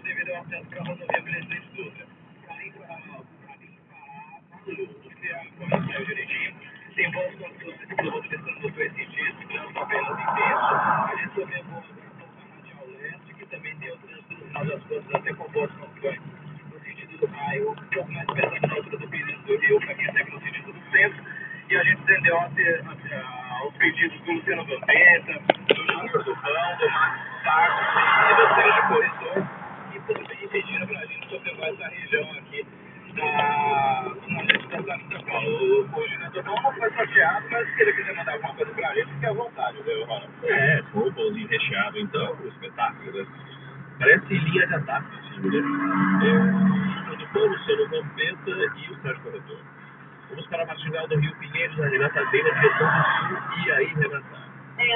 Devido ao acesso para a rodovia Presidente Dutra. Saiu direitinho, tem bons condutos de motorização no dois sentidos, trânsito apenas intenso. Ali sobrevoa a radial leste, que também tem o trânsito no final das contas até composto no sentido do raio, um pouco mais perto da altura do Pires do Rio, para quem segue no sentido do centro. E a gente estendeu aos pedidos do Luciano Vampeta, do Júnior do Pão, do Marcos Sarto, e do Sérgio Corretor, e também pediram para a gente sobrevoar essa região aqui da São Paulo. O coordenador não foi sorteado, mas se ele quiser mandar alguma coisa pra gente, fique à vontade, viu, Ronald? Se for um pãozinho recheado, então, um espetáculo, né? Parece linha de ataque, assim, né? O Pão, o Luciano Vampeta e o Sérgio Corretor. Vamos para a Marginal do Rio Pinheiros, a Renata Beira, direção do Sul, e aí, Renata?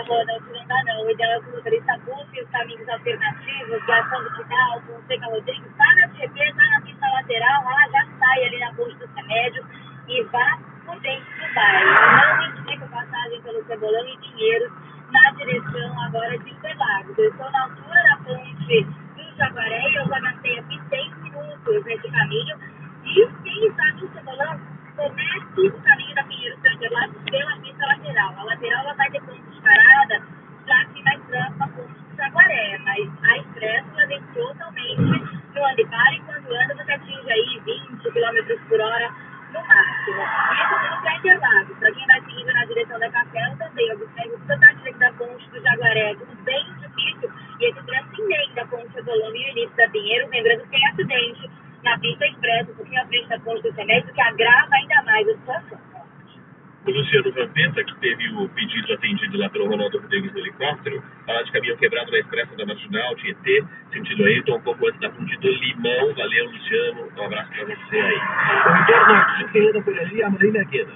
Ronald, não dá não. O ideal é que o motorista busque os caminhos alternativos, Garçom do Quintal, Fonseca Rodrigues, tá na GP, tá na pista lateral, já sai ali na ponte dos remédios e vá por dentro do bairro. Não indico passagem pelo Cebolão e Pinheiros na direção agora de Interlagos. Eu estou na altura da ponte do Jaguaré e eu já gastei aqui 6 minutos nesse caminho. E quem está no Cebolão, comece o caminho da Pinheiros para Interlagos pela pista lateral. A lateral ela vai ter ponto de parada, já que mais próxima a ponte do Jaguaré, mas a expresso ela vem totalmente no ande pare, e quando anda você atinge aí 20 km por hora no máximo. Isso tudo para Interlagos. Para quem vai seguindo na direção da Capela também, observe o totalmente da ponte do Jaguaré, tudo bem difícil, e esse trecho emenda a ponte do Colombo e o início da Pinheiros, lembrando que tem acidente na pista expressa, um pouquinho à frente da ponte do Remédio, que agrava ainda mais a situação. O Luciano Vampeta, que teve o pedido atendido lá pelo Ronaldo Rodrigues no helicóptero, falar de caminhão quebrado na expressa da Marginal, Tietê, sentido Ayrton, um pouco antes da ponte do Limão. Valeu, Luciano. Um abraço pra você aí. Corredor Norte, quem anda por ali, a Marina Gueda.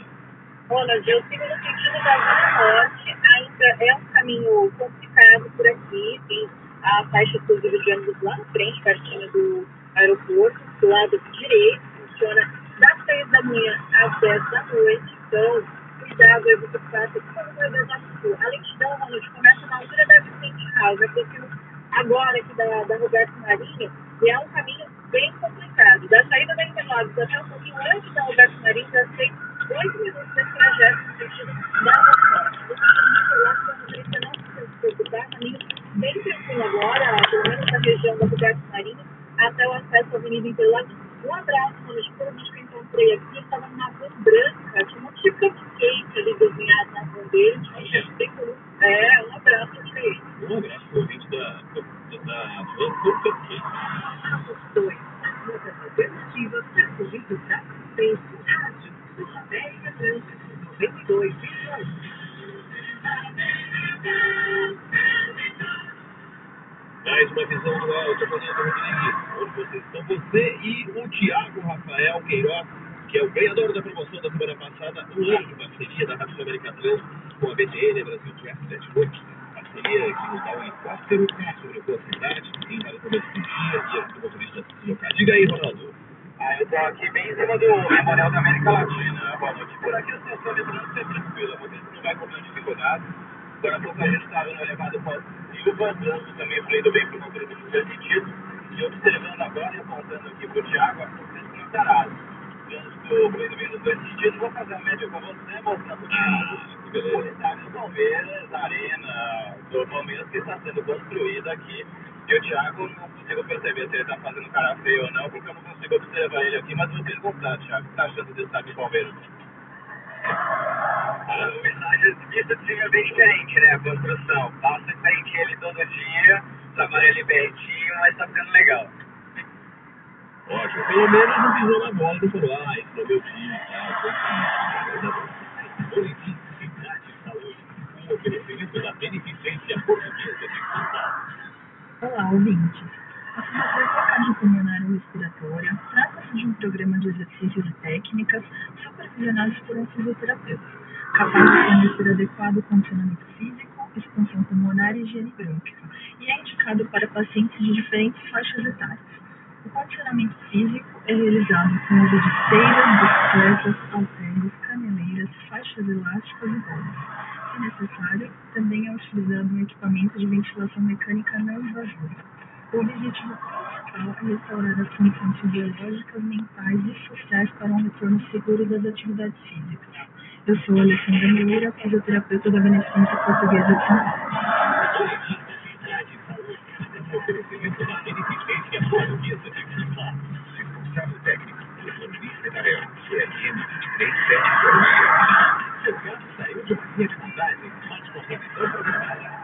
Ronald, eu sigo no sentido da Zona Norte, ainda é um caminho complicado por aqui, tem a faixa sul do Rio de Janeiro lá na frente, pertinho do aeroporto, do lado direito, funciona das 6 da manhã às 10 da noite, então cuidado aí você passa quando vai ver da sul. A lentidão, Ronald, começa na altura da Vicente House, é possível agora aqui da Roberto Marinho, e é um caminho bem complicado. Da saída da Interlagos até um pouquinho antes da Roberto Marinho, já sei 8 minutos desse trajeto no sentido da Roberto. No sentido de Interlagos, a motorista não precisa se preocupar, caminho bem tranquilo agora, pelo menos na região da Roberto Marinho, até o acesso à Avenida Interlagos. Um abraço, Ronald, pelo menos que eu encontrei aqui, estava numa van branca, tinha um monte de cupcake ali desenhado na van dele, um abraço pra ele. Um abraço pro ouvinte da van Cupcake. Dois, muitas alternativas para fugir do tráfego, rádio, Sul América Trânsito, 92,1. Mais uma visão do alto, Ronaldo Rodrigues. Onde vocês estão? Você e o Thiago Rafael Queiroz, que que é o ganhador da promoção da semana passada, um ano de parceria da Rádio América Trans com a BTN, Brasil Jazz Network. Parceria que nos dá um helicóptero sobre a sua cidade, em vários momentos do dia, e ajuda o motorista a se deslocar. Diga aí, Ronaldo. Eu tô aqui bem em cima do Memorial da América Latina. Boa noite. Por aqui a situação de trânsito é tranquila, você não vai com dificuldade. Agora há pouco a gente estava no elevado Silva, trânsito também fluindo bem para o motorista no seu sentido. E observando agora e apontando aqui para o Thiago, a Francisco Matarazzo. Trânsito fluindo bem nos dois sentidos. Vou fazer a média com você, mostrando o Thiago. O estádio Palmeiras, a arena do Palmeiras que está sendo construída aqui. E o Thiago não consigo perceber se ele está fazendo cara feio ou não, porque eu não consigo observar ele aqui, mas vou perguntar, Thiago, o que está achando desse estádio Palmeiras? O estádio de cima é bem diferente, né? A construção. Passa em frente ele todo dia, trabalha ele pertinho, mas está ficando legal. Ótimo, pelo menos não pisou na bola e falou, esse é meu time, tá? Felicidade e saúde, um oferecimento da Beneficência Portuguesa de São Paulo. Olá, ouvintes. A Fundação Cardiopulmonar-Respiratória trata-se de um programa de exercícios e técnicas supervisionados por um fisioterapeuta, capaz de fornecer adequado condicionamento físico, expansão pulmonar e higiene brônquica, e é indicado para pacientes de diferentes faixas etárias. O condicionamento físico é realizado com o uso de esteiras, bicicletas, halteres, caneleiras, faixas elásticas e bolas. Se necessário, também é utilizado um equipamento de ventilação mecânica não invasiva. O objetivo principal é restaurar as funções fisiológicas, mentais e sociais para um retorno seguro das atividades físicas. Eu sou Alessandra Moreira, fisioterapeuta da Beneficência Portuguesa de São Paulo. Oferecimento da Beneficência Portuguesa de São Paulo. Responsável técnico, economista da Real, CRM 23706. Seu carro saiu de uma linha de montagem, mas com revisão programada.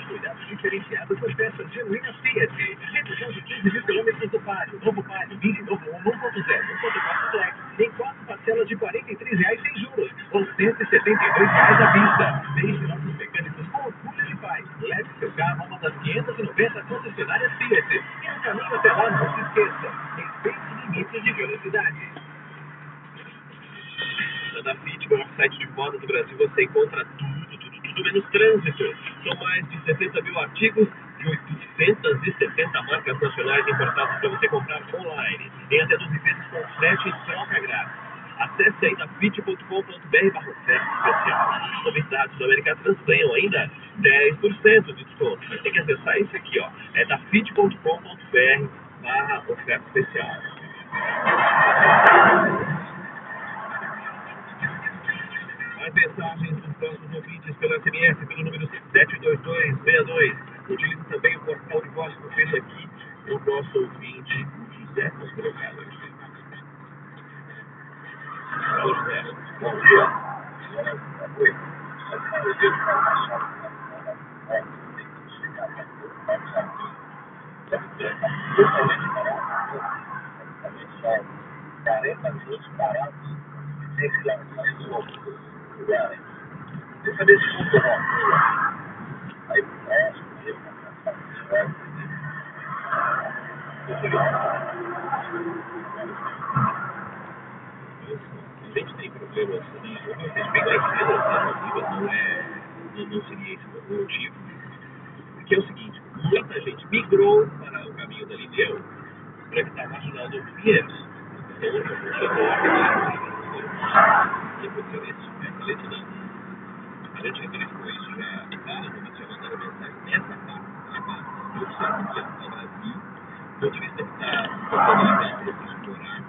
Cuidados diferenciados por peças genuínas Fiat. Redução de 15 mil km do Palio, novo Palio, Mini, novo 1.0, 1.4 Flex, em 4 parcelas de R$ 43,00 sem juros, ou R$ 172,00 à vista. Deixe nossos mecânicos com orgulho de pai. Leve seu carro a uma das 590 concessionárias Fiat. E no caminho até lá, não se esqueça, respeite limites de velocidade. Na FIT, o maior site de moda do Brasil, você encontra tudo menos trânsito. São mais de 60 mil artigos e 870 marcas nacionais importadas para você comprar online. Em até 12 vezes com frete e troca grátis. Acesse aí na fit.com.br/oferta especial. Novidades do América Trans ganham ainda 10% de desconto. Mas tem que acessar isso aqui, ó. É da fit.com.br/oferta especial. Mais mensagens dos nossos ouvintes pelo SMS, pelo número 72262. Utilize também o portal de voz que fez aqui o nosso ouvinte José Colocado. Alô, José. Bom dia. São 40 minutos parados sem reclamações. Deixa desse mundo aí a gente tem problemas bem mais alternativas, não seria esse o motivo, que é o seguinte, muita gente migrou para o caminho da Lineu para evitar a marginal do Pinheiros. Então, eu aconteceu isso, essa letra não. A gente verificou isso já várias vezes, já mandaram mensagem nessa parte, eu sei que no Brasil, o motorista que está tentando ligar para o horário,